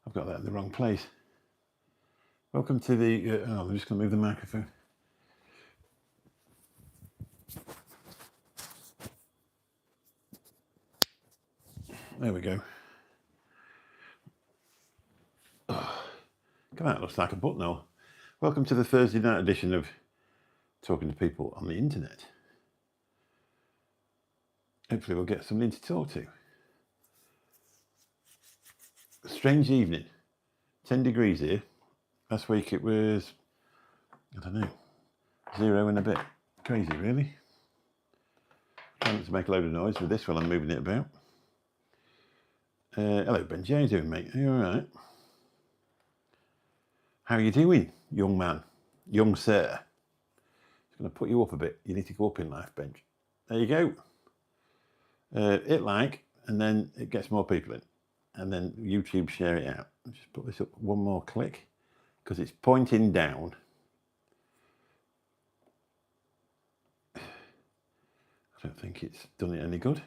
I've got that in the wrong place. Welcome to the... I'm just going to move the microphone. There we go. Oh, God, that looks like a buttonhole. Welcome to the Thursday night edition of Talking to People on the Internet. Hopefully we'll get something to talk to. Strange evening. 10 degrees here. Last week it was, I don't know, 0 and a bit. Crazy, really. Trying not to make a load of noise with this while I'm moving it about. Hello, Benji. How you doing, mate? Are you all right? How are you doing, young man? Young sir? Just going to put you up a bit. You need to go up in life, Benj. There you go. Hit like, and then it gets more people in. And then YouTube share it out. I'll just put this up one more click because it's pointing down. I don't think it's done it any good.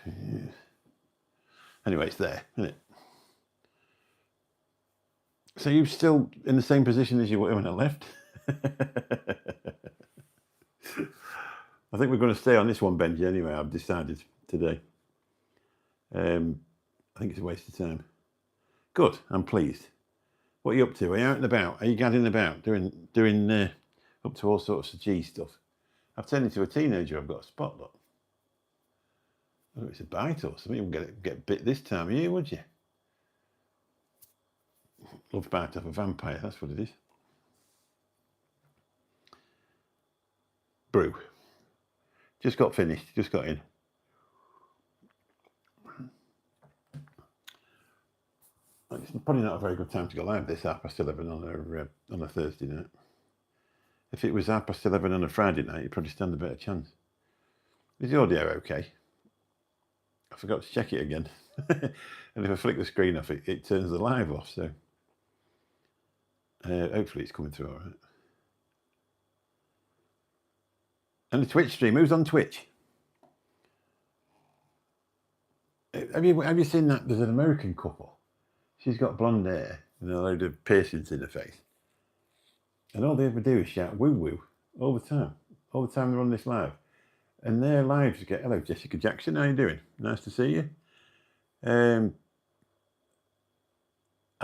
Yeah. Anyway, it's there, isn't it? So you're still in the same position as you were when I left? I think we're going to stay on this one, Benji, anyway. I've decided today. I think it's a waste of time. Good, I'm pleased. What are you up to? Are you out and about? Are you gadding about, doing up to all sorts of G stuff? I've turned into a teenager. I've got a spot, look. I don't know if it's a bite or something. You wouldn't get bit this time of year, would you? Love bite off a vampire, that's what it is. Brew. Just got finished, just got in. It's probably not a very good time to go live this 11:30 on a Thursday night. If it was 11:30 on a Friday night, you'd probably stand a better chance. Is the audio okay? I forgot to check it again. And if I flick the screen off, it turns the live off, so hopefully it's coming through all right. And the Twitch stream, who's on Twitch? Have you seen that? There's an American couple. She's got blonde hair and a load of piercings in her face. And all they ever do is shout woo woo all the time. All the time they're on this live. And their lives get, hello Jessica Jackson, how you doing? Nice to see you. I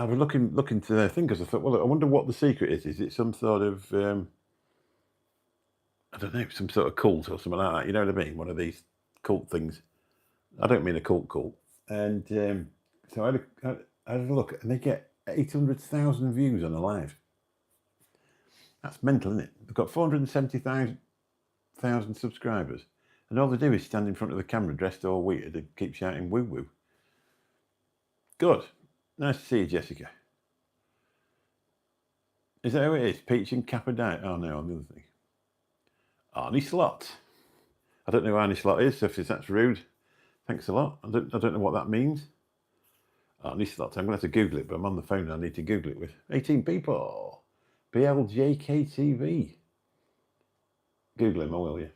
was looking to their thing because I thought, well, I wonder what the secret is. Is it some sort of, I don't know, some sort of cult or something like that? You know what I mean? One of these cult things. I don't mean a cult. And so I had a look, and they get 800,000 views on a live. That's mental, isn't it? They've got 470,000 subscribers, and all they do is stand in front of the camera dressed all weird and keep shouting woo woo. Good. Nice to see you, Jessica. Is that who it is? Peach and Cappadine? Oh no, on the other thing. Arnie Slot. I don't know who Arnie Slot is, so if that's rude, thanks a lot. I don't know what that means. Arnie Slot. I'm going to have to Google it, but I'm on the phone and I need to Google it with 18 people. BLJKTV. Google him, I will you,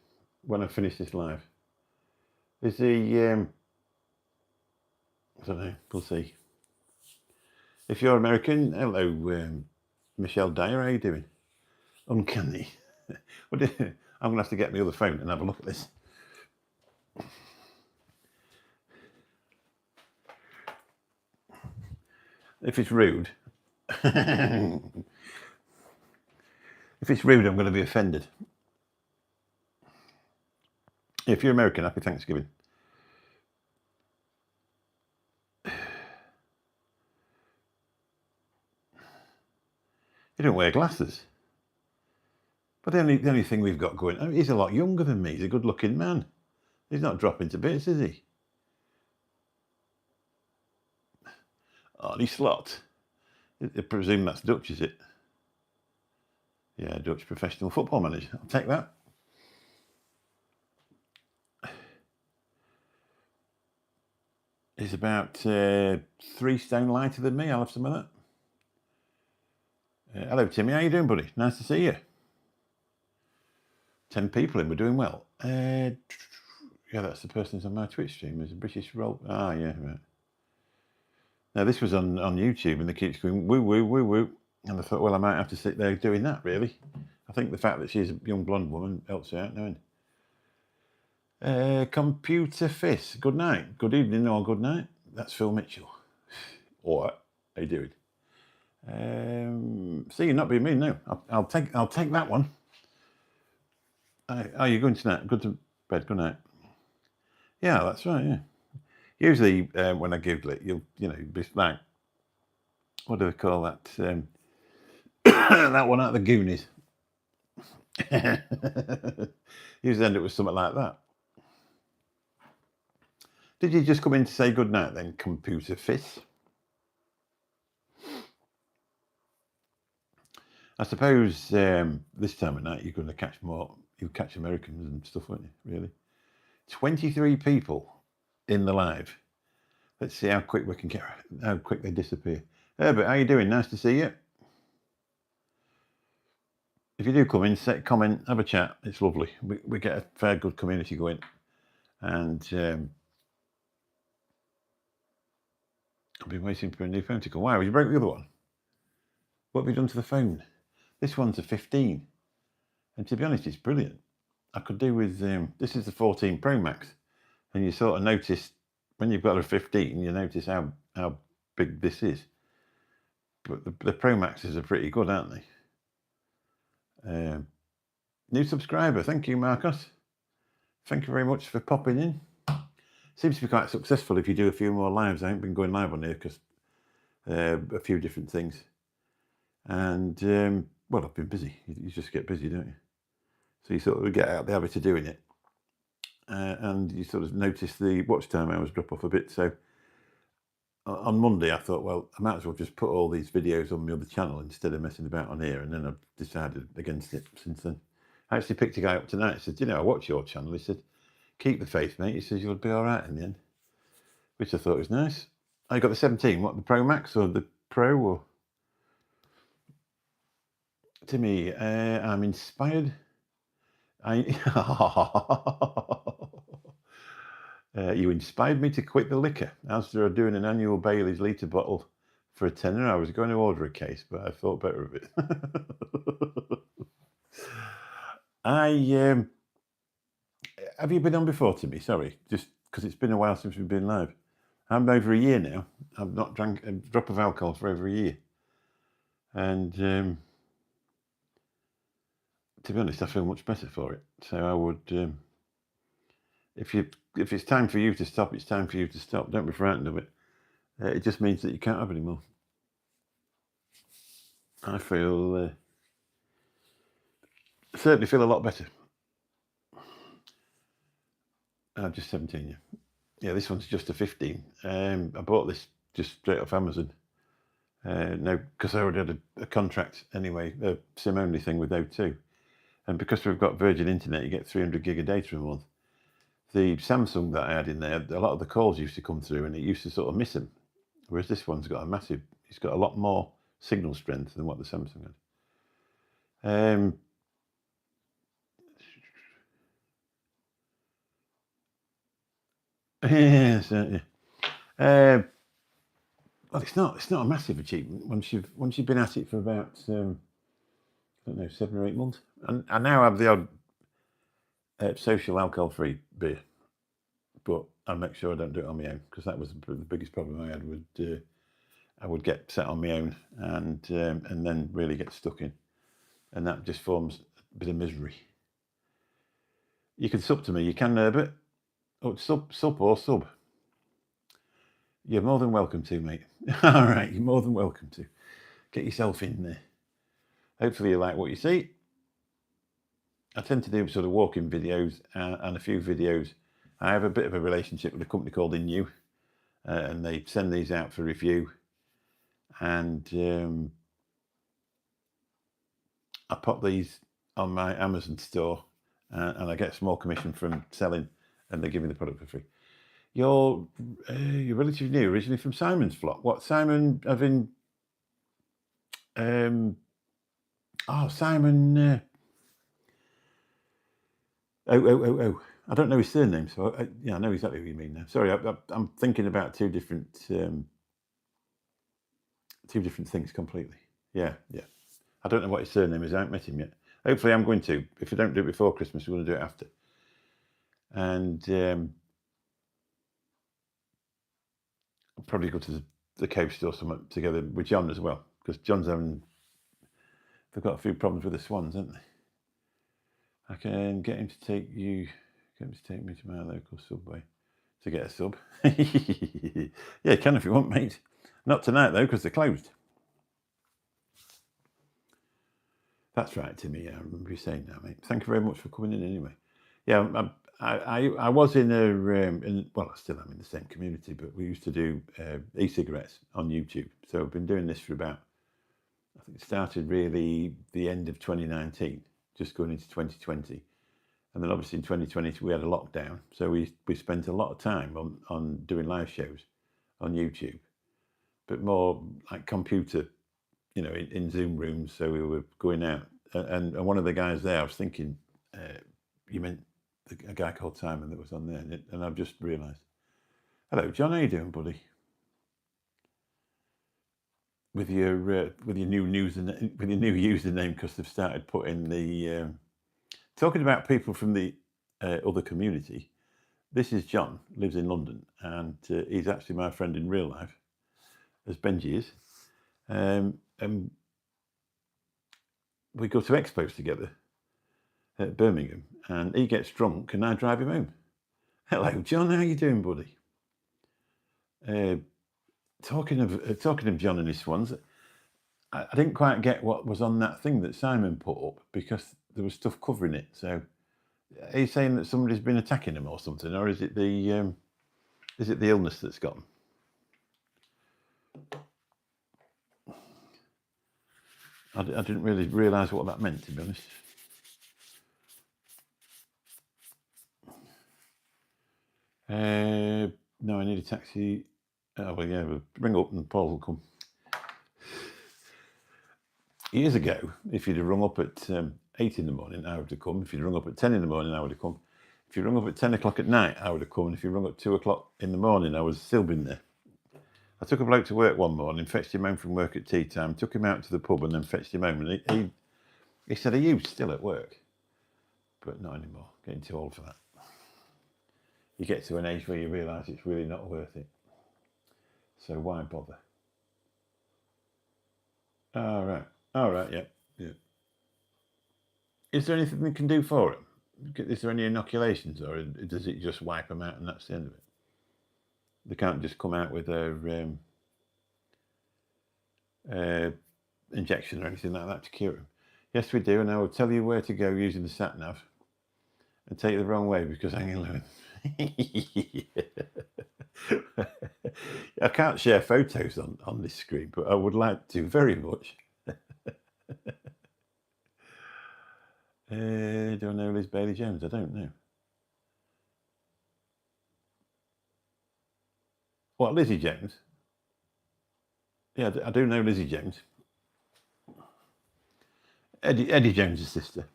when I finish this live. Is he, I don't know, we'll see. If you're American, hello, Michelle Dyer, how are you doing? Uncanny. I'm going to have to get my other phone and have a look at this. If it's rude, I'm going to be offended. If you're American, happy Thanksgiving. He don't wear glasses. But the only thing we've got going, I mean, he's a lot younger than me. He's a good-looking man. He's not dropping to bits, is he? Arnie Slot. I presume that's Dutch, is it? Yeah, Dutch professional football manager. I'll take that. He's about 3 stone lighter than me. I'll have some of that. Hello, Timmy. How you doing, buddy? Nice to see you. 10 people in. We're doing well. Yeah, that's the person who's on my Twitch stream. There's a British role. Ah, yeah, right. Now, this was on YouTube, and they keep going, woo, woo, woo, woo. And I thought, well, I might have to sit there doing that, really. I think the fact that she's a young blonde woman helps her out, knowing. Computer Fist, good night, good evening, or good night. That's Phil Mitchell. All right, how you doing? See, you're not being mean, no. I'll take that one. Are you going tonight? Go to bed, good night. Yeah, that's right, yeah. Usually, when I Google it, you'll, be like, what do they call that? That one out of the Goonies. Usually end up with something like that. Did you just come in to say good night then, Computer Fist? I suppose this time of night you're going to catch more. You'll catch Americans and stuff, won't you? Really? 23 people in the live. Let's see how quick we can get. How quick they disappear. Herbert, how you doing? Nice to see you. If you do come in, comment, have a chat. It's lovely. We get a fair good community going, and I've been waiting for a new phone to come. Wow, you broke the other one. What have you done to the phone? This one's a 15, and to be honest, it's brilliant. I could do with this is the 14 Pro Max, and you sort of notice when you've got a 15, you notice how big this is. But the Pro Maxes are pretty good, aren't they? New subscriber, thank you, Marcos. Thank you very much for popping in. Seems to be quite successful if you do a few more lives. I haven't been going live on here because a few different things. And, well, I've been busy. You just get busy, don't you? So you sort of get out the habit of doing it. And you sort of notice the watch time hours drop off a bit. So on Monday, I thought, well, I might as well just put all these videos on my other channel instead of messing about on here. And then I've decided against it since then. I actually picked a guy up tonight. He said, I watch your channel. He said, keep the faith, mate. He says, you'll be all right in the end. Which I thought was nice. I got the 17. What, the Pro Max or the Pro? Or Timmy, I'm inspired. You inspired me to quit the liquor. Asda are doing an annual Bailey's litre bottle for a tenner. I was going to order a case, but I thought better of it. Have you been on before, Timmy? Sorry, just because it's been a while since we've been live. I'm over a year now. I've not drank a drop of alcohol for over a year. And to be honest, I feel much better for it. So I would, if it's time for you to stop, it's time for you to stop. Don't be frightened of it. It just means that you can't have any more. I feel, certainly feel a lot better. I'm just 17, yeah. Yeah, this one's just a 15. I bought this just straight off Amazon. No, because I already had a contract anyway, a SIM-only thing with O2. And because we've got Virgin Internet, you get 300 gig of data a month. The Samsung that I had in there, a lot of the calls used to come through and it used to sort of miss them. Whereas this one's got it's got a lot more signal strength than what the Samsung had. Yes, yeah. Well, it's not a massive achievement once you've been at it for about I don't know, 7 or 8 months. And I now have the odd social alcohol-free beer, but I make sure I don't do it on my own because that was the biggest problem I had. I would get set on my own and then really get stuck in, and that just forms a bit of misery. You can sub to me. You can, Herbert. Oh, sub or sub. You're more than welcome to, mate. All right, you're more than welcome to. Get yourself in there. Hopefully you like what you see. I tend to do sort of walking videos and a few videos. I have a bit of a relationship with a company called Inu, and they send these out for review. And I pop these on my Amazon store, and I get a small commission from selling, and they give me the product for free. You're relatively new, originally from Simon's flock. What, Simon, having... Simon... Oh. I don't know his surname, so I know exactly what you mean now. Sorry, I'm thinking about two different Two different things completely. Yeah. I don't know what his surname is. I haven't met him yet. Hopefully, I'm going to. If we don't do it before Christmas, we're going to do it after. And I'll probably go to the coast or something together with John as well, because John's they've got a few problems with the swans, haven't they? I can get him to take me to my local Subway to get a sub. Yeah, can if you want, mate. Not tonight though, because they're closed. That's right, Timmy. I remember you saying that, mate. Thank you very much for coming in anyway. Yeah, I was in well, I still am in the same community, but we used to do e-cigarettes on YouTube. So I've been doing this for about, I think it started really the end of 2019, just going into 2020. And then obviously in 2020 we had a lockdown. So we spent a lot of time on doing live shows on YouTube, but more like computer, in Zoom rooms. So we were going out. And one of the guys there, I was thinking, you meant a guy called Simon that was on there. And I've just realised. Hello, John, how you doing, buddy? With your new username, because they've started putting the talking about people from the other community. This is John, lives in London, and he's actually my friend in real life, as Benji is. And we go to expos together at Birmingham, and he gets drunk, and I drive him home. Hello, John, how you doing, buddy? Talking of John and his swans, I didn't quite get what was on that thing that Simon put up, because there was stuff covering it. So, are you saying that somebody's been attacking him or something, or is it the illness that's got him? I didn't really realise what that meant, to be honest. No, I need a taxi. Oh, well, yeah, we'll ring up and Paul will come. Years ago, if you'd have rung up at 8 in the morning, I would have come. If you'd rung up at 10 in the morning, I would have come. If you rung up at 10 o'clock at night, I would have come. And if you rung up at 2 o'clock in the morning, I would have still been there. I took a bloke to work one morning, fetched him home from work at tea time, took him out to the pub and then fetched him home. And he said, are you still at work? But not anymore, getting too old for that. You get to an age where you realise it's really not worth it. So why bother? All right, yeah. Is there anything we can do for him? Is there any inoculations, or does it just wipe them out and that's the end of it? They can't just come out with a injection or anything like that to cure him. Yes, we do, and I will tell you where to go using the sat nav, and take it the wrong way because I'm in I can't share photos on this screen, but I would like to very much. Do I know Liz Bailey Jones? I don't know. What, Lizzie Jones? Yeah, I do know Lizzie Jones. Eddie Jones' sister.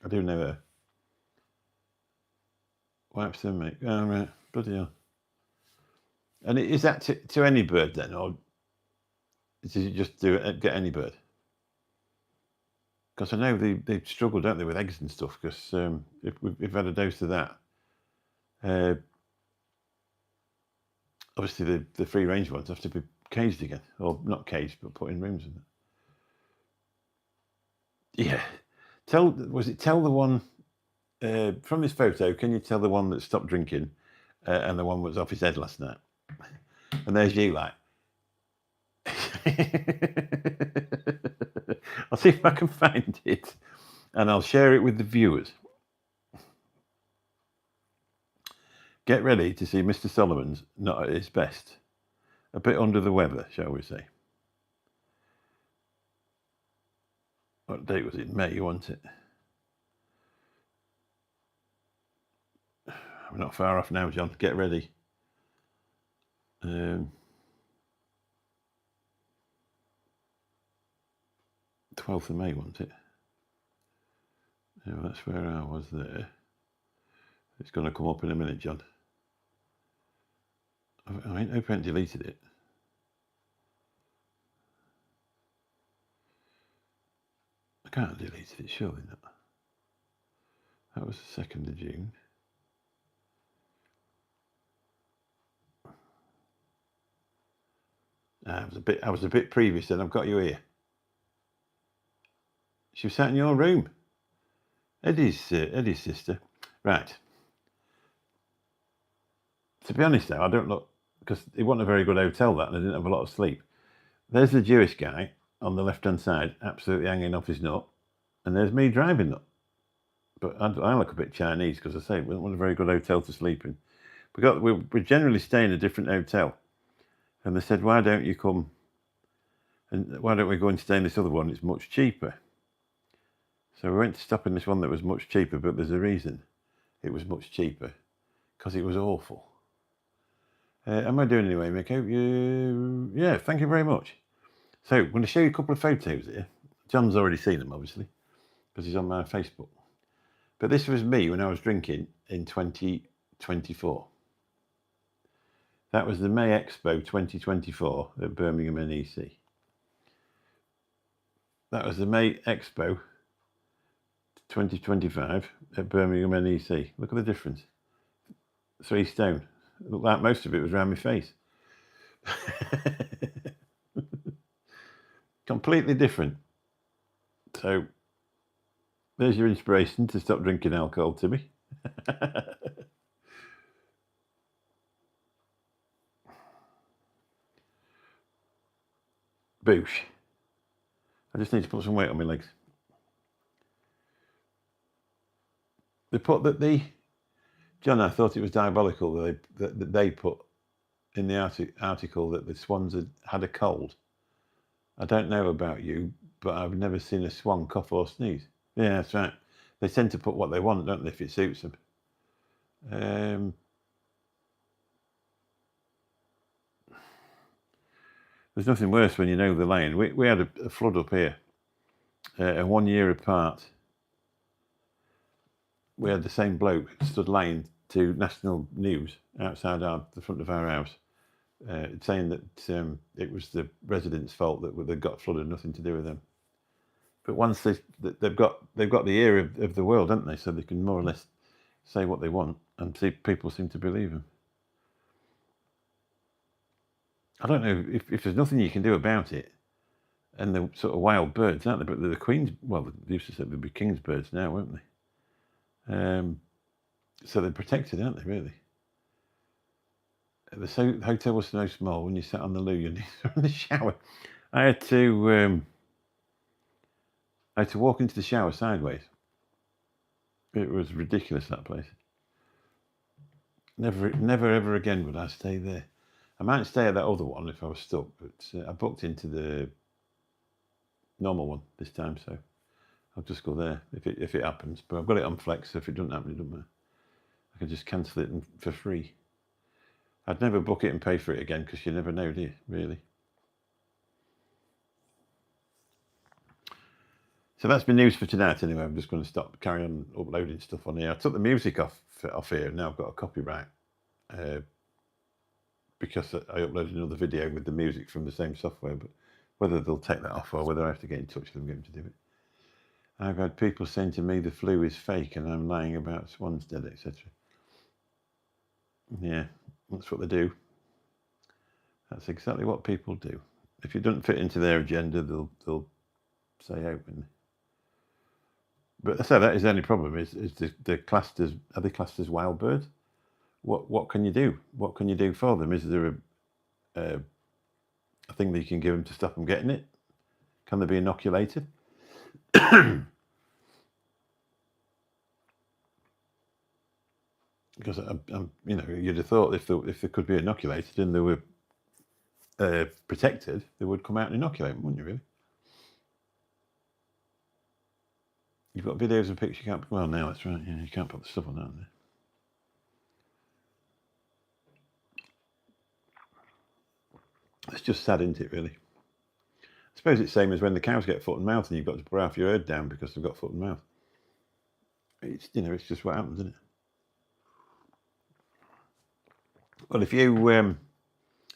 I do know her. Wipes them, mate. Oh, right. Bloody hell. And is that to any bird then, or does it just get any bird? Because I know they struggle, don't they, with eggs and stuff, because if we've had a dose of that, obviously the free-range ones have to be caged again, or not caged, but put in rooms. Yeah. Tell the one from this photo? Can you tell the one that stopped drinking and the one that was off his head last night? And there's you, like. I'll see if I can find it, and I'll share it with the viewers. Get ready to see Mr. Solomon's not at his best. A bit under the weather, shall we say. What date was it? May, wasn't it? We're not far off now, John. Get ready. 12th of May, wasn't it? Yeah, that's where I was there. It's going to come up in a minute, John. I hope I haven't deleted it. can't have deleted it, surely not. That was the 2nd of June. I was a bit previous then. I've got you here. She was sat in your room. Eddie's sister. Right. To be honest though, I don't look, because it wasn't a very good hotel that, and I didn't have a lot of sleep. There's the Jewish guy on the left-hand side, absolutely hanging off his nut, and there's me driving nut. But I look a bit Chinese, because I say it wasn't a very good hotel to sleep in. We generally stay in a different hotel, and they said, why don't you come, and why don't we go and stay in this other one? It's much cheaper. So we went to stop in this one that was much cheaper, but there's a reason it was much cheaper, because it was awful. Am I doing anyway, Mick? Yeah, thank you very much. So I'm going to show you a couple of photos here. John's already seen them, obviously, because he's on my Facebook. But this was me when I was drinking in 2024. That was the May Expo 2024 at Birmingham NEC. That was the May Expo 2025 at Birmingham NEC. Look at the difference. 3 stone. It looked like most of it was around my face. Completely different. So there's your inspiration to stop drinking alcohol, Timmy. Boosh. I just need to put some weight on my legs. They put that John, I thought it was diabolical that they put in the article that the swans had a cold. I don't know about you, but I've never seen a swan cough or sneeze. Yeah, that's right. They tend to put what they want, don't they, if it suits them. There's nothing worse when you know the lane. We had a flood up here, and 1 year apart, we had the same bloke stood lying to national news outside the front of our house, saying that it was the residents' fault that they got flooded, nothing to do with them. But once they've got the ear of the world, haven't they? So they can more or less say what they want, and people seem to believe them. I don't know if there's nothing you can do about it, and the sort of wild birds, aren't they? But they're the queen's. Well, they used to say they'd be king's birds now, won't they? So they're protected, aren't they? Really. The hotel was so small. When you sat on the loo, you were in the shower. I had to walk into the shower sideways. It was ridiculous, that place. Never ever again would I stay there. I might stay at that other one if I was stuck, but I booked into the normal one this time, so I'll just go there if it happens. But I've got it on Flex, so if it doesn't happen, it doesn't matter. I can just cancel it for free. I'd never book it and pay for it again, because you never know, do you, really? So that's my news for tonight anyway. I'm just going to carry on uploading stuff on here. I took the music off here, and now I've got a copyright. Because I uploaded another video with the music from the same software, but whether they'll take that off or whether I have to get in touch with them and get them to do it. I've had people saying to me the flu is fake and I'm lying about swans dead, etc. Yeah, that's what they do. That's exactly what people do. If it doesn't fit into their agenda, they'll say openly. But I say that is the only problem. Are they classed as wild birds? What can you do? What can you do for them? Is there a thing that you can give them to stop them getting it? Can they be inoculated? Because you'd have thought if they could be inoculated and they were protected, they would come out and inoculate them, wouldn't you? Really? You've got videos and pictures. You can't. Well, now that's right. Yeah, you can't put the stuff on that there. It's just sad, isn't it, really? I suppose it's the same as when the cows get foot and mouth and you've got to put half your herd down because they've got foot and mouth. It's just what happens, isn't it? Well, if you were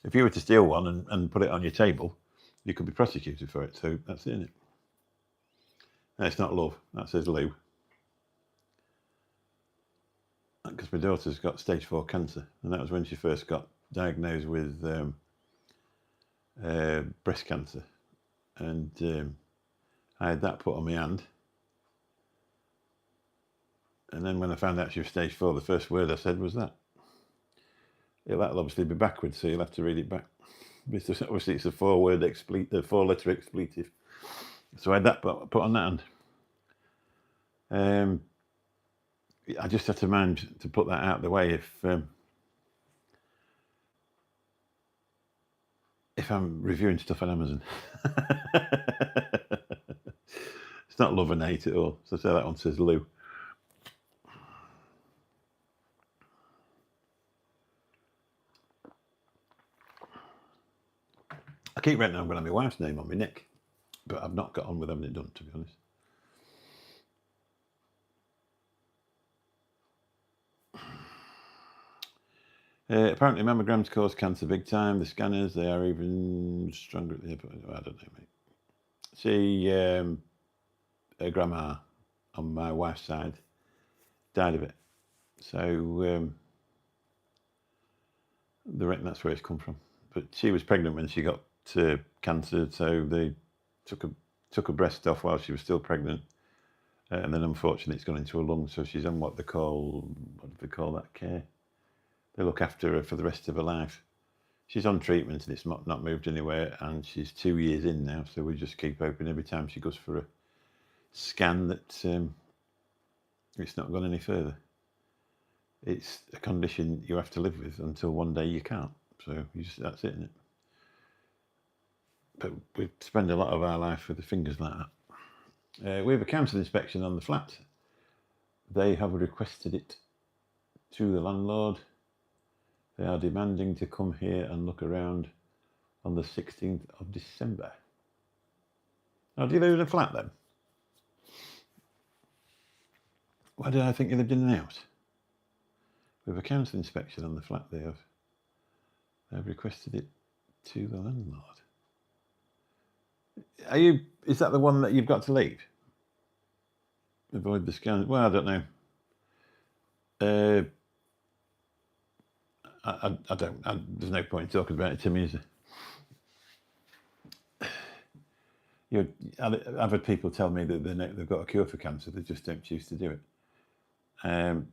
to steal one and put it on your table, you could be prosecuted for it. So that's it, isn't it? No, it's not love. That says Lou. Because my daughter's got stage 4 cancer, and that was when she first got diagnosed with breast cancer. And I had that put on my hand. And then when I found out she was stage 4, the first word I said was that. That'll obviously be backwards, so you'll have to read it back. Obviously, it's a 4-letter expletive. So I had that put on that hand. I just had to mind to put that out of the way if I'm reviewing stuff on Amazon. It's not love and hate at all. So say that one says Lou. I keep writing I'm going to have my wife's name on my neck, but I've not got on with having it done, to be honest. Apparently mammograms cause cancer big time. The scanners, they are even stronger at the hip. I don't know, mate. See, her grandma on my wife's side died of it. So they reckon that's where it's come from. But she was pregnant when she got cancer, so they took her breast off while she was still pregnant. And then unfortunately it's gone into her lungs, so she's on what do they call that care? They look after her for the rest of her life. She's on treatment and it's not moved anywhere, and she's 2 years in now, so we just keep hoping every time she goes for a scan that it's not gone any further. It's a condition you have to live with until one day you can't. So that's it, isn't it? But we spend a lot of our life with the fingers like that. We have a council inspection on the flat. They have requested it to the landlord. They are demanding to come here and look around on the 16th of December. Now, do you live in a flat then? Why did I think you lived in an house? We have a council inspection on the flat. They have requested it to the landlord. Is that the one that you've got to leave? Avoid the scan. Well, I don't know. I don't. There's no point in talking about it to me, is there? I've had people tell me that they've got a cure for cancer. They just don't choose to do it. And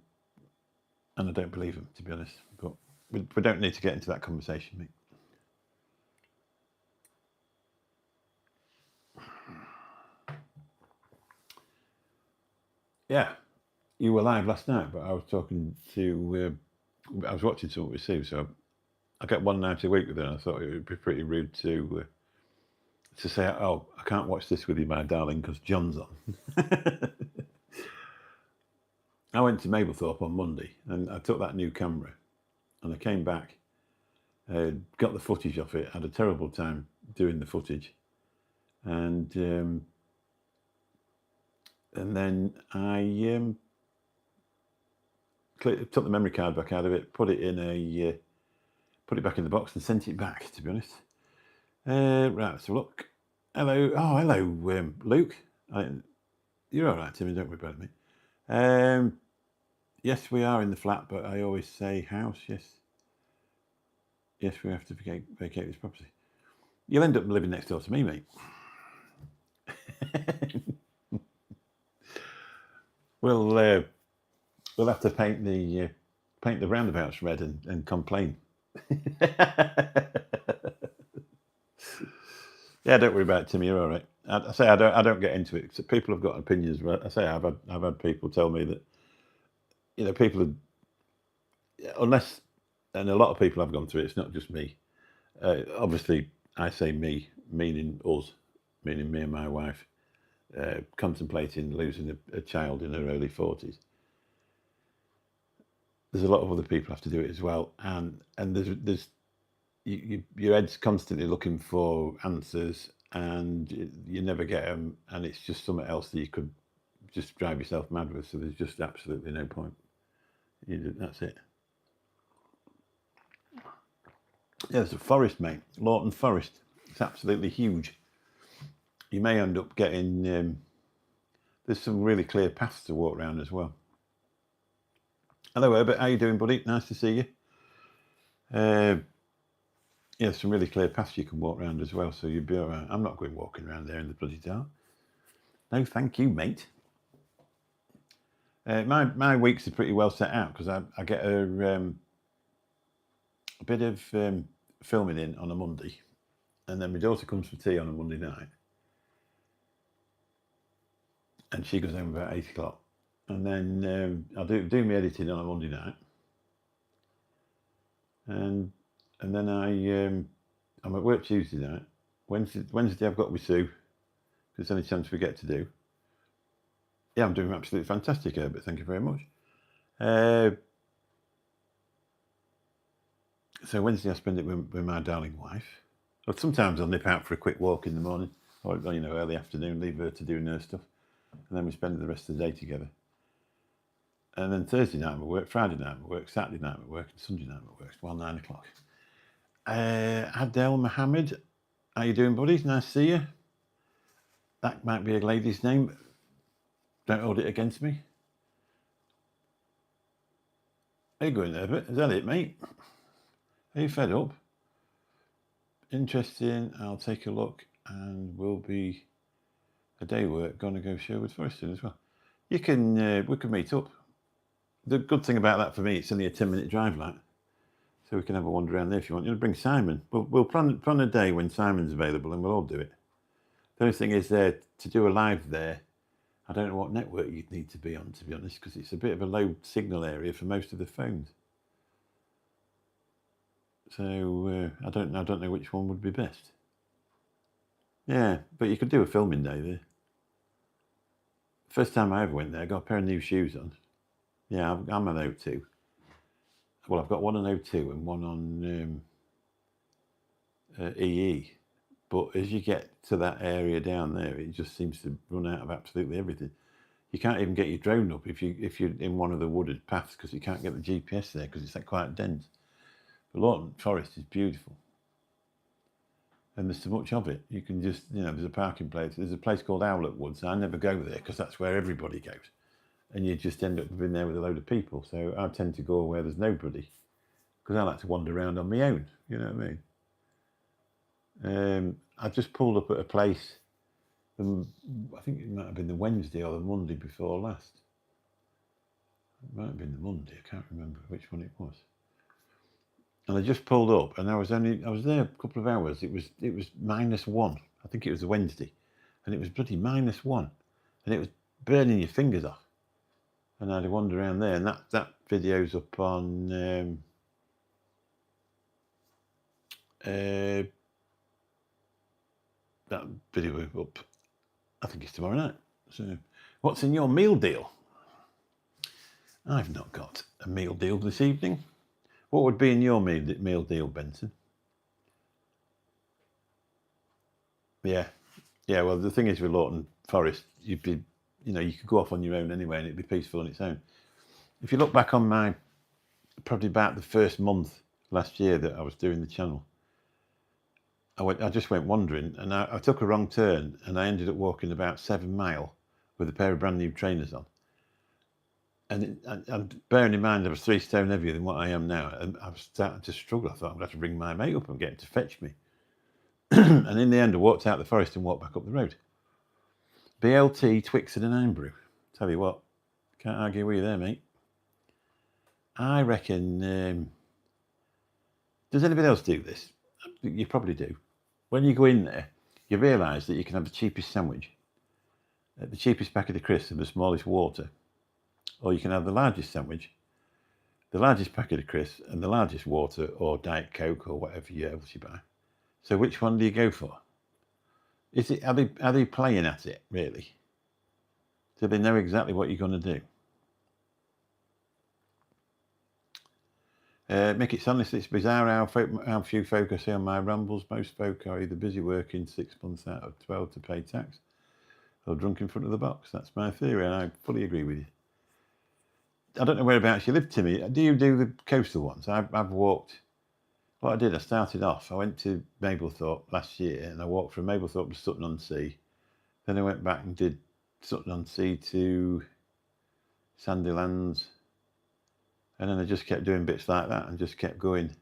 I don't believe them, to be honest. But we don't need to get into that conversation, mate. Yeah, you were live last night, but I was talking to. I was watching something with Sue, so I get one night a week with her, and I thought it would be pretty rude to say, "Oh, I can't watch this with you, my darling, because John's on." I went to Mablethorpe on Monday, and I took that new camera, and I came back, got the footage off it, had a terrible time doing the footage, and then I took the memory card back out of it, put it back in the box, and sent it back. To be honest, right. So look, hello, Luke. You're all right, Timmy. Don't worry about me. Yes, we are in the flat, but I always say house. Yes, we have to vacate this property. You'll end up living next door to me, mate. We'll have to paint the roundabouts red and complain. Yeah, don't worry about it, Timmy. You're all right. I say I don't get into it. People have got opinions. But I say I've had people tell me that people unless, and a lot of people have gone through it. It's not just me. Obviously, I say me, meaning us, meaning me and my wife, contemplating losing a child in her early 40s. There's a lot of other people have to do it as well, and there's your head's constantly looking for answers, and you never get them, and it's just something else that you could just drive yourself mad with. So there's just absolutely no point. That's it. Yeah, there's a forest, mate. Lawton Forest. It's absolutely huge. You may end up getting there's some really clear paths to walk around as well. Hello, Herbert. How you doing, buddy? Nice to see you. Yeah, some really clear paths you can walk around as well, so you'd be all right. I'm not going walking around there in the bloody dark. No, thank you, mate. My weeks are pretty well set out because I get a bit of filming in on a Monday, and then my daughter comes for tea on a Monday night, and she goes home about 8 o'clock, and then I'll do my editing on a Monday night, and then I'm at work Tuesday night. Wednesday I've got with Sue, because it's the only chance we get to do. Yeah, I'm doing absolutely fantastic, Herbert. Thank you very much. So Wednesday I spend it with my darling wife. Or sometimes I'll nip out for a quick walk in the morning, or early afternoon, leave her to do her stuff, and then we spend the rest of the day together. And then Thursday night I'm at work, Friday night I'm at work, Saturday night I'm at work, and Sunday night I'm at work. Well, 9 o'clock. Adele Mohammed, how you doing, buddies? Nice to see you. That might be a lady's name. Don't hold it against me. How you going, Herbert? Is that it, mate? Are you fed up? Interesting. I'll take a look, and we'll be a day work. Gonna go Sherwood Forest as well. You can. We can meet up. The good thing about that for me, it's only a 10-minute drive, like, so we can have a wander around there if you want. Bring Simon. We'll plan a day when Simon's available, and we'll all do it. The only thing is to do a live there, I don't know what network you'd need to be on, to be honest, because it's a bit of a low signal area for most of the phones. So I don't know which one would be best. Yeah, but you could do a filming day there. First time I ever went there, I got a pair of new shoes on. Yeah, I'm an O2. Well, I've got one on O2 and one on EE. But as you get to that area down there, it just seems to run out of absolutely everything. You can't even get your drone up if you're in one of the wooded paths, because you can't get the GPS there because it's quite dense. The Lawton Forest is beautiful, and there's so much of it. You can just, there's a parking place. There's a place called Owlet Woods. I never go there because that's where everybody goes, and you just end up being there with a load of people. So I tend to go where there's nobody, because I like to wander around on my own. You know what I mean? I just pulled up at a place. I think it might have been the Wednesday or the Monday before last. It might have been the Monday. I can't remember which one it was. And I just pulled up, and I was there a couple of hours. It was -1. I think it was a Wednesday, and it was bloody -1, and it was burning your fingers off. And I had to wander around there, and that video's up on that video up. I think it's tomorrow night. So, what's in your meal deal? I've not got a meal deal this evening. What would be in your meal deal, Benson? Yeah. Well, the thing is with Lawton Forest, you could go off on your own anyway, and it'd be peaceful on its own. If you look back on probably about the first month last year that I was doing the channel, I just went wandering, and I took a wrong turn, and I ended up walking about 7 miles with a pair of brand new trainers on. And bearing in mind I was 3 stone heavier than what I am now, and I was starting to struggle. I thought I'm going to have to bring my mate up and get him to fetch me. And in the end, I walked out the forest and walked back up the road. BLT, Twixen and Ironbrew. Tell you what, can't argue with you there, mate. I reckon, does anybody else do this? You probably do. When you go in there, you realise that you can have the cheapest sandwich, the cheapest packet of crisps and the smallest water. Or you can have the largest sandwich, the largest packet of crisps, and the largest water or Diet Coke or whatever else you buy. So which one do you go for? Are they playing at it, really? Do they know exactly what you're going to do? Mick, it's honestly, it's bizarre how few folk I see on my rambles. Most folk are either busy working 6 months out of 12 to pay tax, or drunk in front of the box. That's my theory, and I fully agree with you. I don't know whereabouts you live, Timmy. Do you do the coastal ones? I've walked. What I did, I started off. I went to Mablethorpe last year, and I walked from Mablethorpe to Sutton-on-Sea. Then I went back and did Sutton-on-Sea to Sandylands, and then I just kept doing bits like that and just kept going,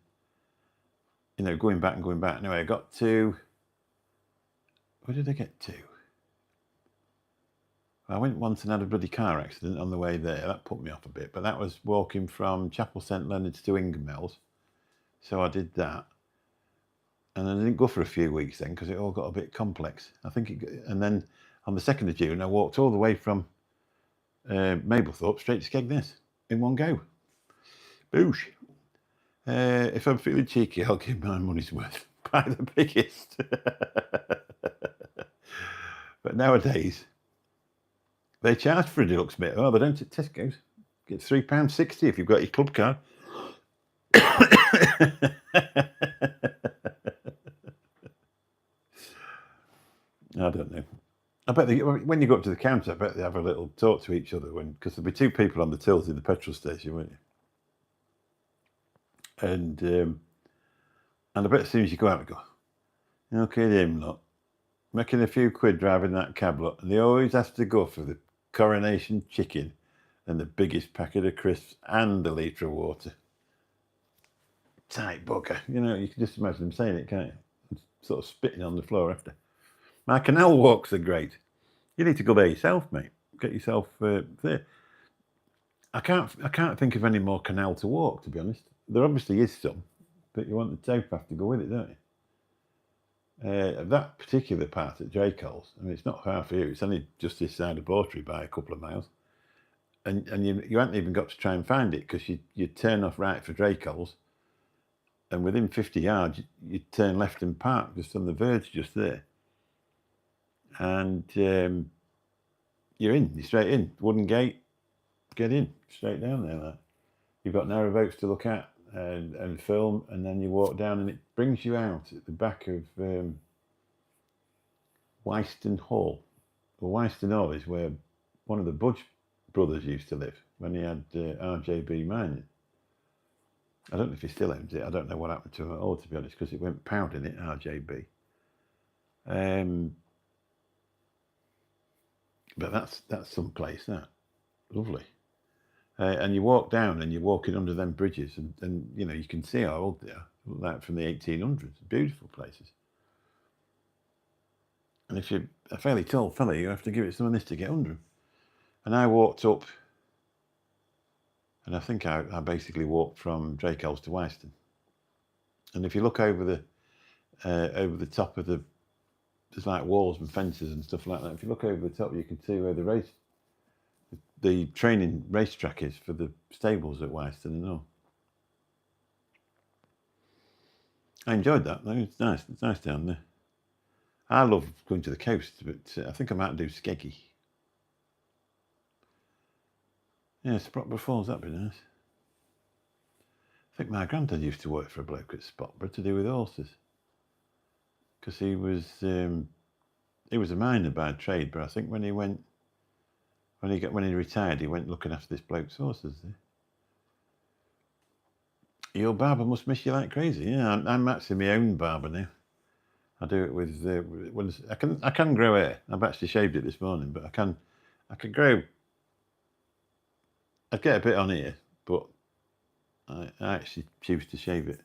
going back and going back. Anyway, I got to, where did I get to? I went once and had a bloody car accident on the way there. That put me off a bit, but that was walking from Chapel St Leonard's to Ingermells. So I did that. And I didn't go for a few weeks then because it all got a bit complex. And then on the 2nd of June, I walked all the way from Mablethorpe straight to Skegness in one go. Boosh. If I'm feeling cheeky, I'll give my money's worth. Buy the biggest. But nowadays, they charge for a deluxe bit. Oh, they don't at Tesco's. Get £3.60 if you've got your club card. I don't know. I bet when you go up to the counter, I bet they have a little talk to each other because there'll be two people on the tills in the petrol station, won't you? And I bet as soon as you go out, they go, okay, them lot, making a few quid driving that cab lot, and they always have to go for the Coronation chicken and the biggest packet of crisps and a litre of water. Tight bugger. You can just imagine them saying it, can't you? Sort of spitting on the floor after. My canal walks are great. You need to go there yourself, mate. Get yourself there. I can't think of any more canal to walk, to be honest. There obviously is some, but you want the towpath to go with it, don't you? That particular part at Draycoll's, it's not far for you. It's only just this side of Bawtry by a couple of miles. And you haven't even got to try and find it because you turn off right for Draycoll's, and within 50 yards, you turn left and park just on the verge just there. And you're straight in. Wooden gate, get in, straight down there. Like. You've got narrowboats to look at and film, and then you walk down and it brings you out at the back of Wyston Hall. Well, Wyston Hall is where one of the Budge brothers used to live when he had RJB Mining. I don't know if he still owns it. I don't know what happened to him at all, to be honest, because it went pounding it, RJB. But that's some place, that. Lovely. And you walk down and you're walking under them bridges and you can see how old they are, like from the 1800s. Beautiful places. And if you're a fairly tall fella, you have to give it some of this to get under them. And I walked up, and I think I basically walked from Draycoll's to Wyston. And if you look over the top of there's like walls and fences and stuff like that. If you look over the top, you can see where the training racetrack is for the stables at Wyston and all. I enjoyed that. It's nice. It's nice down there. I love going to the coast, but I think I might do Skeggy. Yeah, Sprockborough Falls, that'd be nice. I think my granddad used to work for a bloke at Sprockborough to do with horses. Because he was a miner by trade, but I think when he retired, he went looking after this bloke's horses. Your barber must miss you like crazy. Yeah, I'm actually my own barber now. I do it with I can grow hair. I've actually shaved it this morning, but I can grow. I'd get a bit on here, but I actually choose to shave it.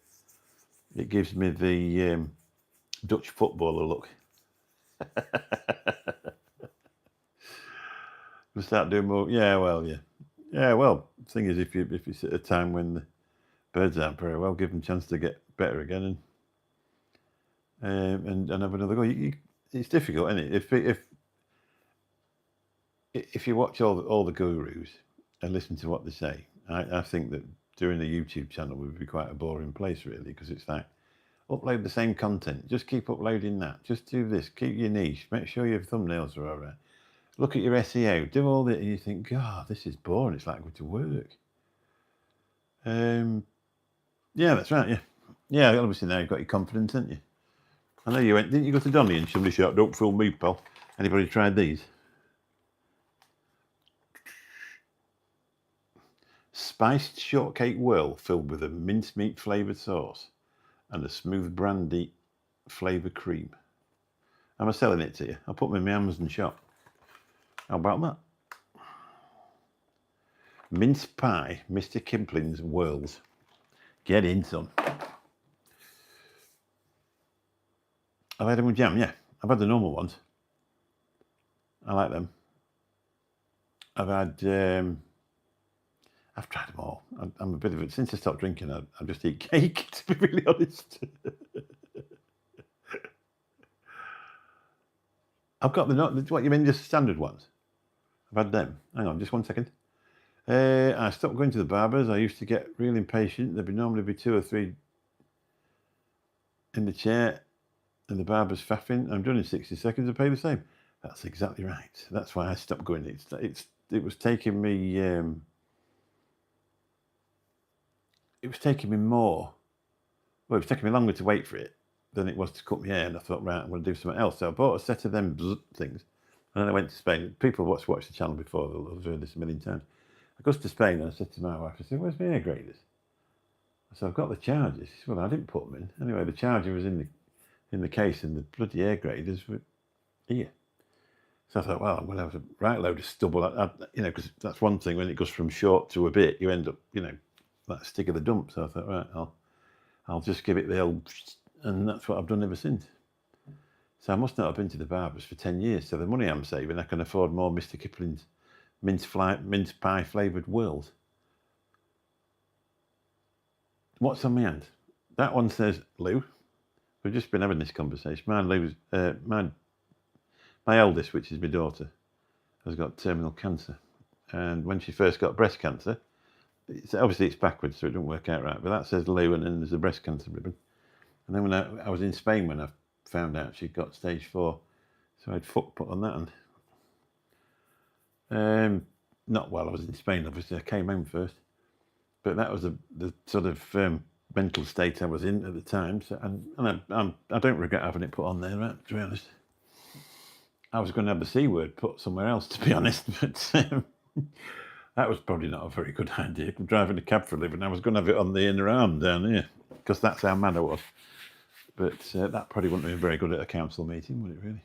It gives me the Dutch footballer look. We'll start doing more. Yeah. Well, the thing is, if it's at a time when the birds aren't very well, give them a chance to get better again and have another go. It's difficult, isn't it? If you watch all the gurus and listen to what they say, I think that doing a YouTube channel would be quite a boring place, really, because it's like, upload the same content. Just keep uploading that. Just do this. Keep your niche. Make sure your thumbnails are all right. Look at your SEO. Do all that, and you think, God, this is boring. It's like going to work. Yeah, that's right. Yeah. Obviously now you've got your confidence, haven't you? I know you went. Didn't you go to Donny and somebody shouted, "Don't fool me, pal." Anybody tried these? Spiced shortcake whirl filled with a mincemeat flavoured sauce and a smooth brandy flavour cream. Am I selling it to you? I'll put them in my Amazon shop. How about that? Mince pie, Mr. Kipling's World. Get in some. I've had them with jam, yeah. I've had the normal ones. I like them. I've tried them all. I'm a bit of a, since I stopped drinking, I just eat cake, to be really honest. I've got what you mean, just standard ones? I've had them. Hang on, just 1 second. I stopped going to the barbers. I used to get real impatient. There'd normally be 2 or 3 in the chair, and the barber's faffing. I'm done in 60 seconds. I pay the same. That's exactly right. That's why I stopped going. It was taking me. It was taking me more. Well, it was taking me longer to wait for it than it was to cut my hair. And I thought, right, I'm going to do something else. So I bought a set of them things, and then I went to Spain. People watched the channel before. They've heard this a million times. I goes to Spain and I said to my wife, I said, where's my hair graders? I said, I've got the chargers. She said, well, I didn't put them in. Anyway, the charger was in the case and the bloody hair graders were here. So I thought, well, I'm going to have a right load of stubble. Because that's one thing, when it goes from short to a bit, you end up, that stick of the dump. So I thought, right, I'll just give it the old, and that's what I've done ever since. So I must not have been to the barbers for 10 years. So the money I'm saving, I can afford more Mr. Kipling's mince pie flavoured World. What's on my hand? That one says Lou. We've just been having this conversation. My eldest, which is my daughter, has got terminal cancer. And when she first got breast cancer, obviously it's backwards, so it doesn't work out right. But that says Lou, and then there's a breast cancer ribbon. And then when I was in Spain when I found out she'd got stage 4, so I had foot put on that hand. Not while I was in Spain, obviously. I came home first. But that was the sort of mental state I was in at the time. So, I don't regret having it put on there, right, to be honest. I was going to have the C word put somewhere else, to be honest. But that was probably not a very good idea. I'm driving a cab for a living. I was going to have it on the inner arm down here, because that's how mad I was. But that probably wouldn't have been very good at a council meeting, would it really?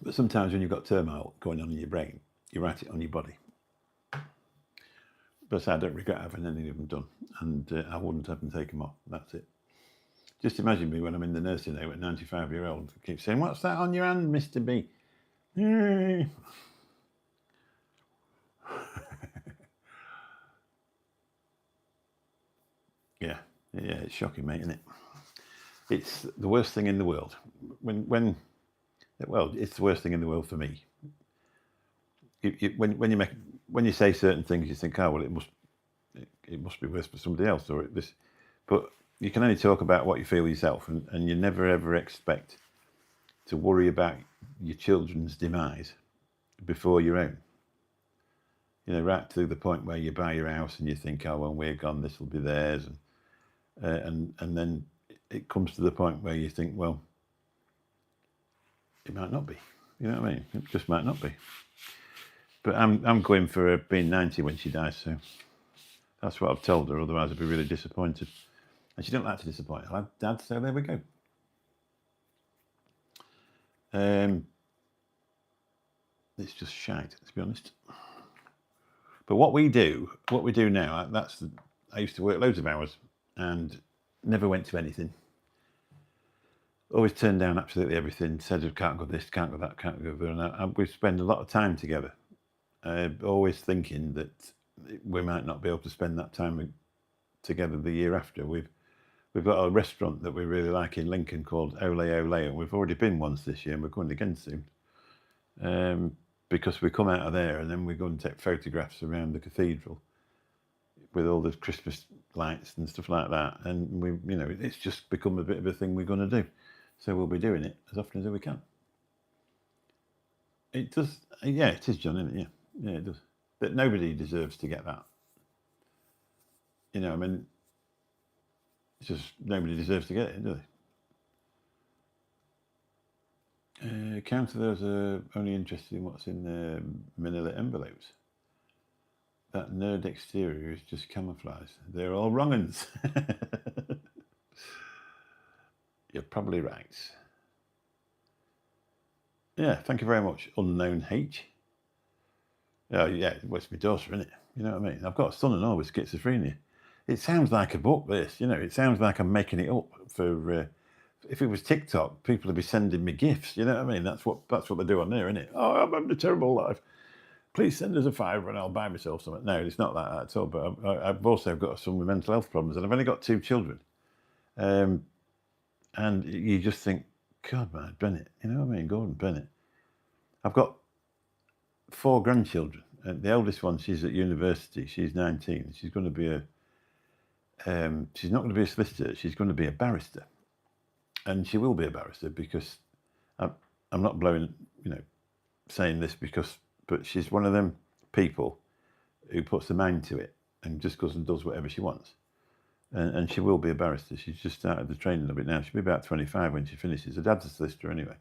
But sometimes when you've got turmoil going on in your brain, you write it on your body. But I don't regret having any of them done, and I wouldn't have them taken off. That's it. Just imagine me when I'm in the nursing home at 95-year-old. I keep saying, "What's that on your hand, Mr. B?" Yeah, it's shocking, mate, isn't it? It's the worst thing in the world. It's the worst thing in the world for me. When you say certain things, you think, oh well, it must be worse for somebody else, or this. But you can only talk about what you feel yourself, and you never ever expect to worry about your children's demise before your own. Right to the point where you buy your house and you think, oh, when we're gone, this will be theirs, and then it comes to the point where you think, well, it might not be. You know what I mean? It just might not be. But I'm going for her being 90 when she dies, so that's what I've told her. Otherwise, I'd be really disappointed. And she don't like to disappoint her dad, so there we go. It's just shite, to be honest. But what we do now, I used to work loads of hours and never went to anything. Always turned down absolutely everything. Said, can't go this, can't go that, can't go there. And we spend a lot of time together. Always thinking that we might not be able to spend that time together the year after. We've got a restaurant that we really like in Lincoln called Ole Ole, and we've already been once this year, and we're going again soon. Because we come out of there and then we go and take photographs around the cathedral with all the Christmas lights and stuff like that. And it's just become a bit of a thing we're going to do. So we'll be doing it as often as we can. It does, yeah, it is, John, isn't it? Yeah, it does. But nobody deserves to get that. It's just nobody deserves to get it, do they? Councillors are only interested in what's in the manila envelopes. That nerd exterior is just camouflage. They're all wrong uns. You're probably right. Yeah, thank you very much, Unknown H. Oh, yeah, well, it's my daughter, isn't it? You know what I mean? I've got a son and all with schizophrenia. It sounds like a book, this, you know, it sounds like I'm making it up for... if it was TikTok, people would be sending me gifts, you know what I mean? That's what they do on there, isn't it? Oh, I'm having a terrible life. Please send us a £5 and I'll buy myself something. No, it's not like that at all. But I've also got some with mental health problems, and I've only got 2 children. And you just think, God, man, Bennett, you know what I mean? Gordon Bennett. I've got 4 grandchildren. And the eldest one, she's at university. She's 19. She's going to be she's not going to be a solicitor. She's going to be a barrister. And she will be a barrister because I'm not blowing, saying this but she's one of them people who puts the mind to it and just goes and does whatever she wants. And she will be a barrister. She's just started the training of it now. She'll be about 25 when she finishes. Her dad's a solicitor anyway.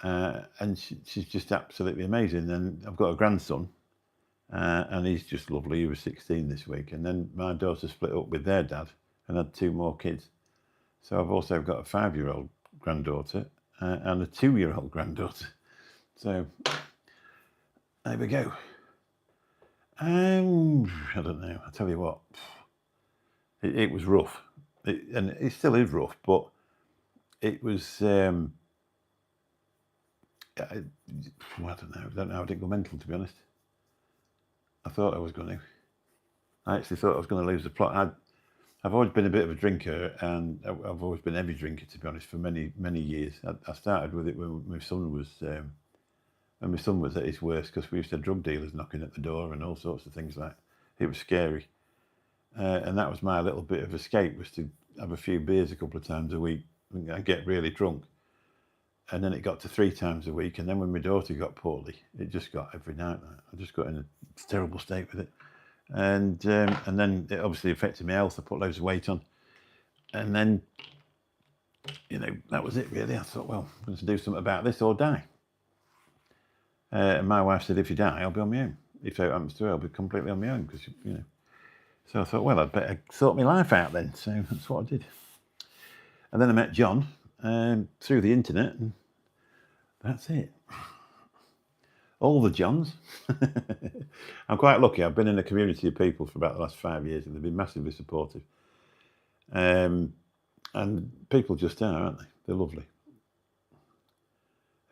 And she's just absolutely amazing. And I've got a grandson, and he's just lovely. He was 16 this week. And then my daughter split up with their dad and had 2 more kids. So I've also got a 5-year-old granddaughter and a 2-year-old granddaughter. So there we go. I don't know. I tell you what, it was rough, and it still is rough. But it was. I don't know how I didn't go mental, to be honest. I thought I was going to. I actually thought I was going to lose the plot. I've always been a bit of a drinker, and I've always been a heavy drinker, to be honest, for many, many years. I started with it when my son was at his worst, because we used to have drug dealers knocking at the door and all sorts of things like that. It was scary. And that was my little bit of escape, was to have a few beers a couple of times a week and get really drunk. And then it got to 3 times a week. And then when my daughter got poorly, it just got every night. I just got in a terrible state with it. And then it obviously affected my health. I put loads of weight on. And then, that was it really. I thought, well, I'm going to do something about this or die. And my wife said, if you die, I'll be on my own. If it happens to her, I'll be completely on my own, because, So I thought, well, I'd better sort my life out then. So that's what I did. And then I met John through the internet, and that's it. All the Johns. I'm quite lucky. I've been in a community of people for about the last 5 years, and they've been massively supportive. And people just are, aren't they? They're lovely.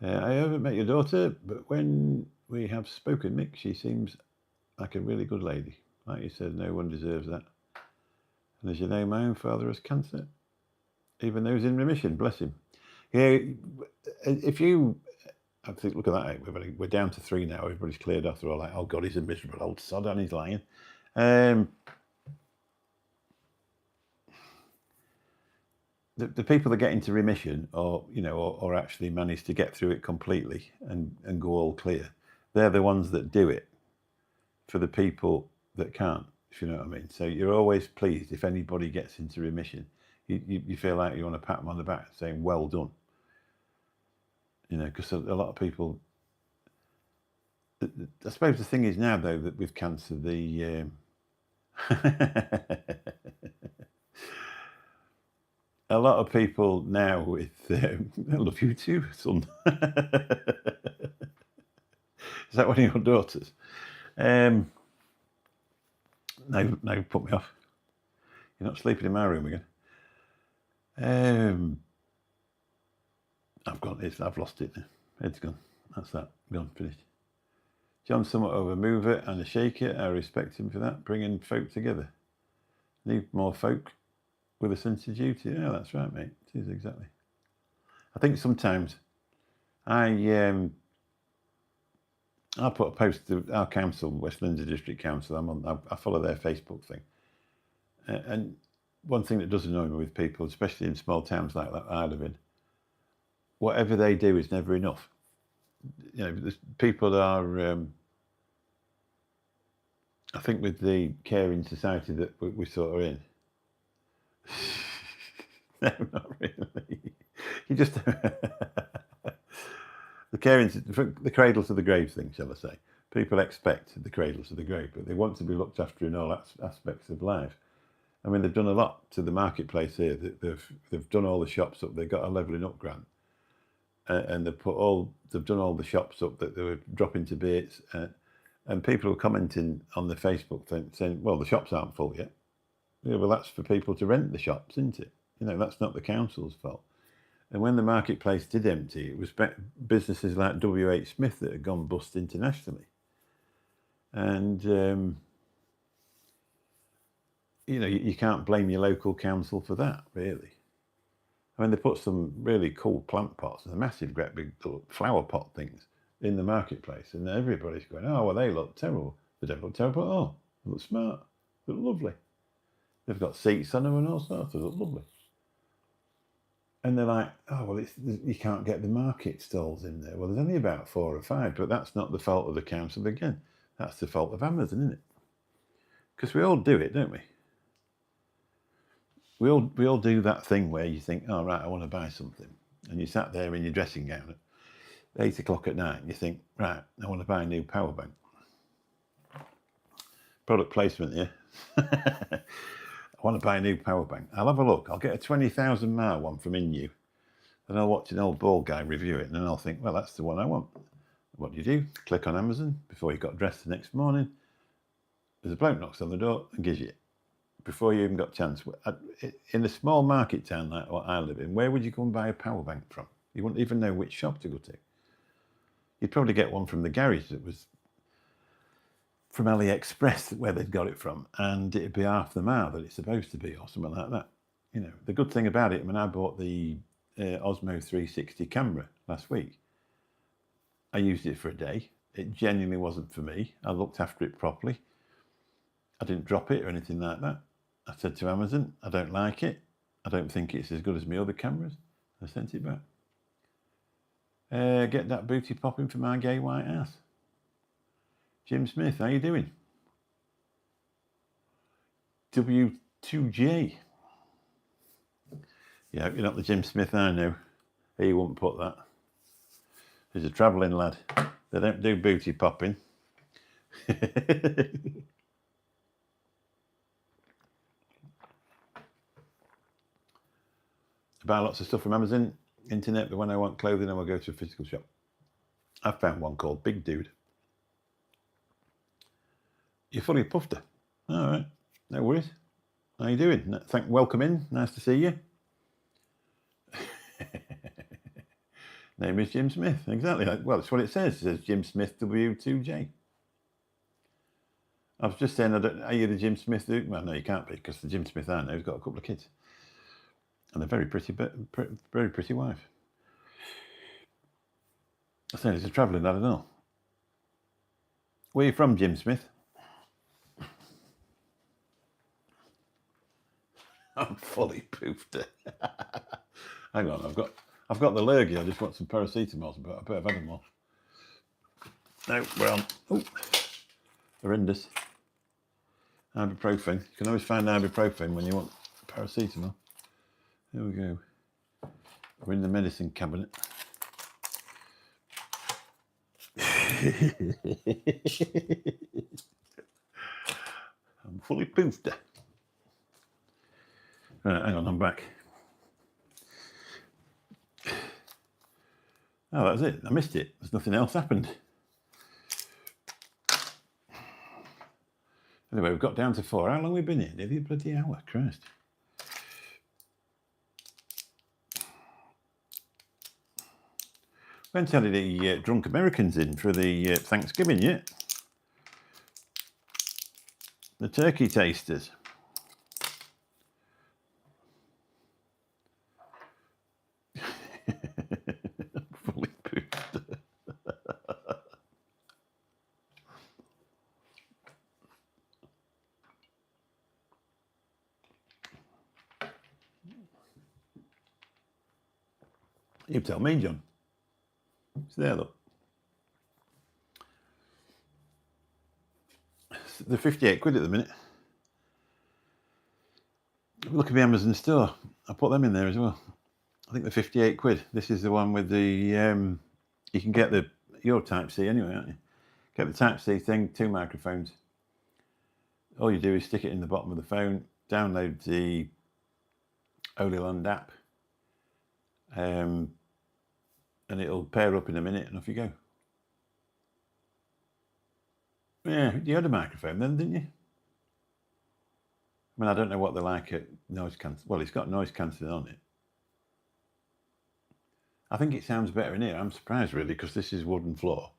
I haven't met your daughter, but when we have spoken, Mick, she seems like a really good lady. Like you said, no one deserves that. And as you know, my own father has cancer, even though he's in remission, bless him. Yeah, if you... I think, look at that, we're down to 3 now. Everybody's cleared off. They're all like, oh God, he's a miserable old sod and he's lying. The people that get into remission or actually manage to get through it completely and go all clear, they're the ones that do it for the people that can't, if you know what I mean. So you're always pleased if anybody gets into remission. You feel like you want to pat them on the back saying, well done. Because a lot of people... I suppose the thing is now, though, that with cancer, a lot of people now with... I love you too, son. Is that one of your daughters? No, put me off. You're not sleeping in my room again. I've lost it now. Head's gone. That's that. Gone, finished. John's somewhat of a mover and a shaker. I respect him for that, bringing folk together. Need more folk with a sense of duty. Yeah, that's right, mate. It is, exactly. I think sometimes I'll put a post to our council, West Windsor District Council. I follow their Facebook thing. And one thing that does annoy me with people, especially in small towns like that I live in, whatever they do is never enough. People are... I think with the caring society that we sort of in... No, not really. You just... the cradle to the grave thing, shall I say. People expect the cradle to the grave, but they want to be looked after in all aspects of life. I mean, they've done a lot to the marketplace here. They've done all the shops up. They've got a levelling up grant, and they've done all the shops up that they were dropping to bits. And people were commenting on the Facebook thing saying, "Well, the shops aren't full yet." Yeah, well, that's for people to rent the shops, isn't it? That's not the council's fault. And when the marketplace did empty, it was businesses like WH Smith that had gone bust internationally. And you can't blame your local council for that, really. I mean, they put some really cool plant pots, the massive, great big flower pot things in the marketplace, and everybody's going, "Oh, well, they look terrible." They don't look terrible at all. They look smart. They look lovely. They've got seats on them and all sorts. They look lovely. And they're like, "Oh, well, you can't get the market stalls in there." Well, there's only about 4 or 5, but that's not the fault of the council again. That's the fault of Amazon, isn't it? Because we all do it, don't we? We all do that thing where you think, "Oh, right, I want to buy something." And you sat there in your dressing gown at 8 o'clock at night and you think, "Right, I want to buy a new power bank." Product placement here. I want to buy a new power bank. I'll have a look. I'll get a 20,000 mAh one from Inu. And I'll watch an old bald guy review it. And then I'll think, well, that's the one I want. What do? Click on Amazon before you got dressed the next morning. There's a bloke knocks on the door and gives you it. Before you even got a chance. In a small market town like what I live in, where would you go and buy a power bank from? You wouldn't even know which shop to go to. You'd probably get one from the garage that was from AliExpress, where they'd got it from, and it'd be half the mAh that it's supposed to be, or something like that. The good thing about it, when I bought the Osmo 360 camera last week, I used it for a day. It genuinely wasn't for me. I looked after it properly. I didn't drop it or anything like that. I said to Amazon, "I don't like it. I don't think it's as good as my other cameras." I sent it back. Get that booty popping for my gay white ass. Jim Smith, how you doing? W2J. Yeah, you're not the Jim Smith I know. He wouldn't put that. He's a travelling lad. They don't do booty popping. I buy lots of stuff from Amazon, internet, but when I want clothing, I will go to a physical shop. I found one called Big Dude. You're fully puffed. All right, no worries. How you doing? Welcome in. Nice to see you. Name is Jim Smith. Exactly. Well, that's what it says. It says Jim Smith W2J. I was just saying, are you the Jim Smith? Well, no, you can't be, because the Jim Smith I know has got a couple of kids and a very pretty wife. I said he's a travelling lad, I don't know. Where are you from, Jim Smith? I'm fully poofed. Hang on, I've got the lurgy. I just want some paracetamol, but I better have had them all. No, we're on. Oh, horrendous. Ibuprofen. You can always find ibuprofen when you want paracetamol. There we go. We're in the medicine cabinet. I'm fully poofed. Right, hang on, I'm back. Oh, that's it. I missed it. There's nothing else happened. Anyway, we've got down to 4. How long have we been here? Nearly a bloody hour. Christ. We haven't had any drunk Americans in for the Thanksgiving yet. The turkey tasters. Fully pooped. You tell me, John. It's there, look. They're 58 quid at the minute. Look at the Amazon store. I put them in there as well. I think they're 58 quid. This is the one with the, you can get your Type-C anyway, aren't you? Get the Type-C thing, 2 microphones. All you do is stick it in the bottom of the phone, download the Holy Land app, and it'll pair up in a minute, and off you go. Yeah, you had a microphone then, didn't you? I mean, I don't know what they're like at noise cancel. Well, it's got noise cancelling on it. I think it sounds better in here. I'm surprised really, because this is wooden floor.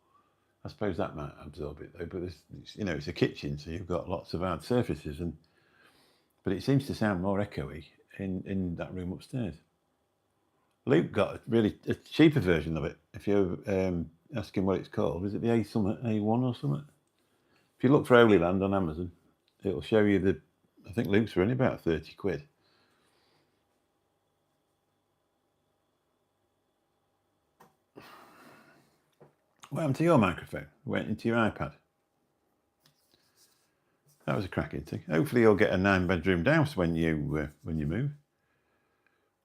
I suppose that might absorb it though, but it's a kitchen, so you've got lots of hard surfaces, but it seems to sound more echoey in that room upstairs. Luke got a cheaper version of it. If you ask him what it's called, is it the A1 or something? If you look for Holy Land on Amazon, it'll show you I think Luke's were only about 30 quid. What happened to your microphone? Went into your iPad. That was a cracking thing. Hopefully you'll get a 9-bedroom house when you move.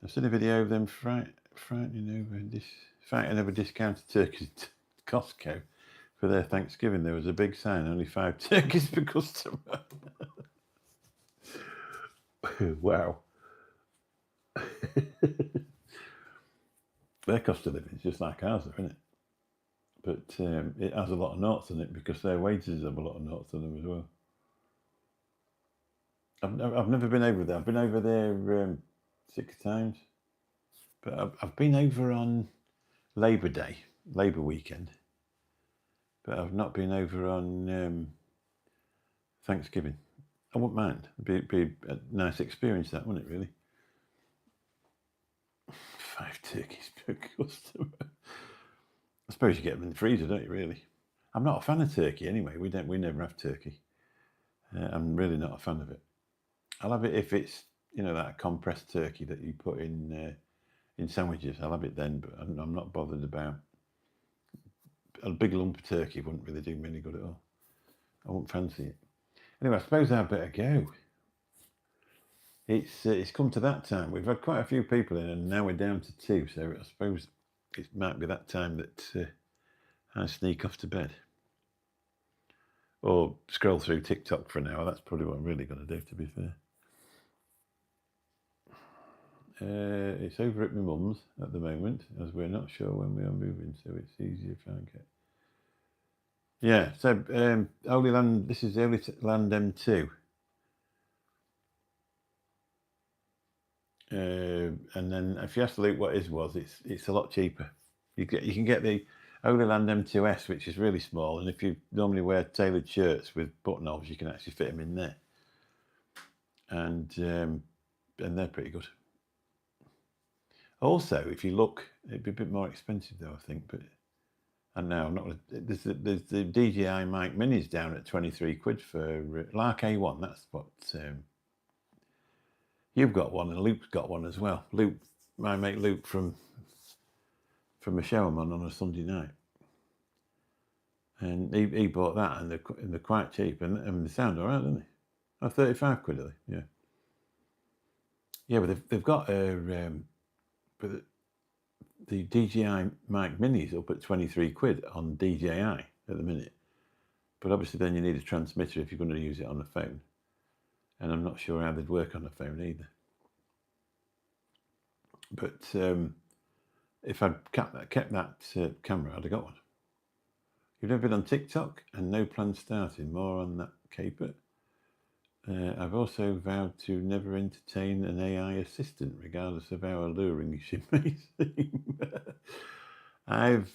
I've seen a video of them fighting over discounted turkeys at Costco for their Thanksgiving. There was a big sign, only 5 turkeys per customer. Wow. Their cost of living is just like ours, isn't it? But it has a lot of noughts on it, because their wages have a lot of noughts on them as well. I've never been over there. I've been over there 6 times, but I've been over on Labour Day, Labour weekend, but I've not been over on Thanksgiving. I wouldn't mind. It'd be a nice experience, that, wouldn't it, really? 5 turkeys per customer. I suppose you get them in the freezer, don't you, really? I'm not a fan of turkey anyway. We never have turkey. I'm really not a fan of it. I'll have it if it's, that compressed turkey that you put in sandwiches. I'll have it then, but I'm not bothered about a big lump of turkey. Wouldn't really do me any good at all. I wouldn't fancy it. Anyway, I suppose I better go. It's come to that time. We've had quite a few people in, and now we're down to 2. So I suppose it might be that time that I sneak off to bed, or scroll through TikTok for an hour. That's probably what I'm really going to do, to be fair. It's over at my mum's at the moment, as we're not sure when we are moving, so it's easier if I get. Yeah, so Holy Land, this is Holy Land M2. And then if you ask Luke what his was, it's a lot cheaper. You can get the Holy Land M2S, which is really small, and if you normally wear tailored shirts with buttonholes, you can actually fit them in there. And they're pretty good. Also, if you look, it'd be a bit more expensive though, I think. But and now I'm not. There's the DJI mic minis down at 23 quid for Lark A1. That's what you've got one, and Luke's got one as well. Luke, my mate Luke from a show I'm on a Sunday night, and he bought that, and they're quite cheap, and they sound all right, don't they? Oh, 35 quid, are they? Yeah. Yeah, but they've got but the DJI mic minis up at 23 quid on DJI at the minute. But obviously then you need a transmitter if you're going to use it on a phone. And I'm not sure how they'd work on a phone either. But if I'd kept that camera, I'd have got one. You've never been on TikTok, and no plans starting. More on that caper. I've also vowed to never entertain an AI assistant, regardless of how alluring she may seem. I've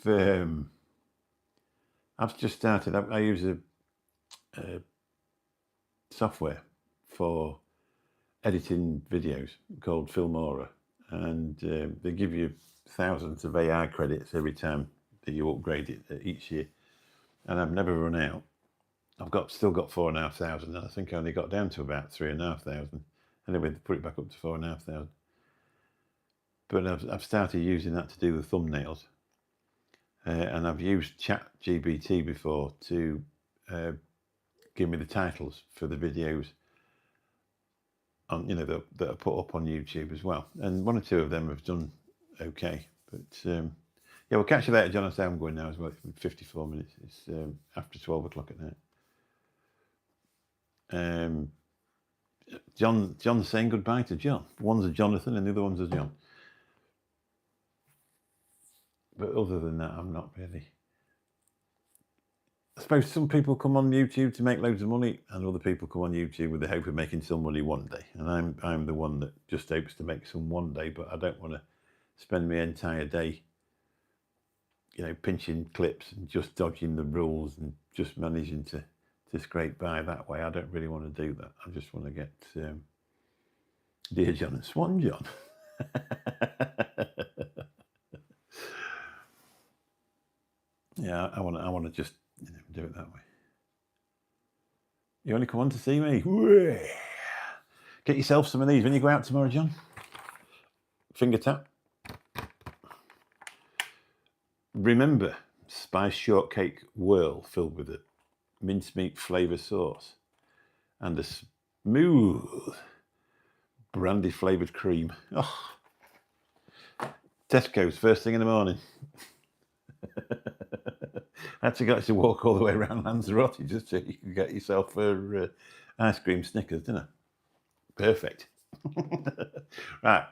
just started. I use a software for editing videos called Filmora, and they give you thousands of AI credits every time that you upgrade it each year, and I've never run out. I've still got 4,500, and I think I only got down to about 3,500. Anyway, they put it back up to 4,500. But I've started using that to do the thumbnails, and I've used ChatGPT before to give me the titles for the videos on that are put up on YouTube as well. And 1 or 2 of them have done okay. But yeah, we'll catch you later, John. I say I'm going now as well. It's 54 minutes. It's after 12 o'clock at night. John's saying goodbye to John. One's a Jonathan and the other one's a John. But other than that, I'm not really. I suppose some people come on YouTube to make loads of money, and other people come on YouTube with the hope of making some money one day. And I'm the one that just hopes to make some one day, but I don't want to spend my entire day, pinching clips and just dodging the rules and just managing to scrape by that way. I don't really want to do that. I just want to get Dear John and Swan John. Yeah, I want to just do it that way. You only come on to see me. Get yourself some of these when you go out tomorrow, John. Finger tap. Remember, spice shortcake whirl filled with a mincemeat flavour sauce and a smooth brandy flavoured cream. Oh, Tesco's first thing in the morning. I had to actually walk all the way around Lanzarote just so you could get yourself a ice cream Snickers, didn't I? Perfect. Right.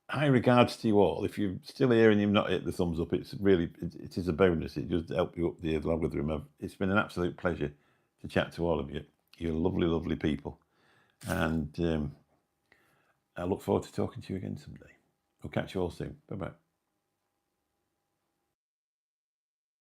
High regards to you all. If you're still here and you've not hit the thumbs up, it is a bonus. It just helps you up the logarithm. It's been an absolute pleasure to chat to all of you. You're lovely, lovely people. And I look forward to talking to you again someday. We'll catch you all soon. Bye-bye.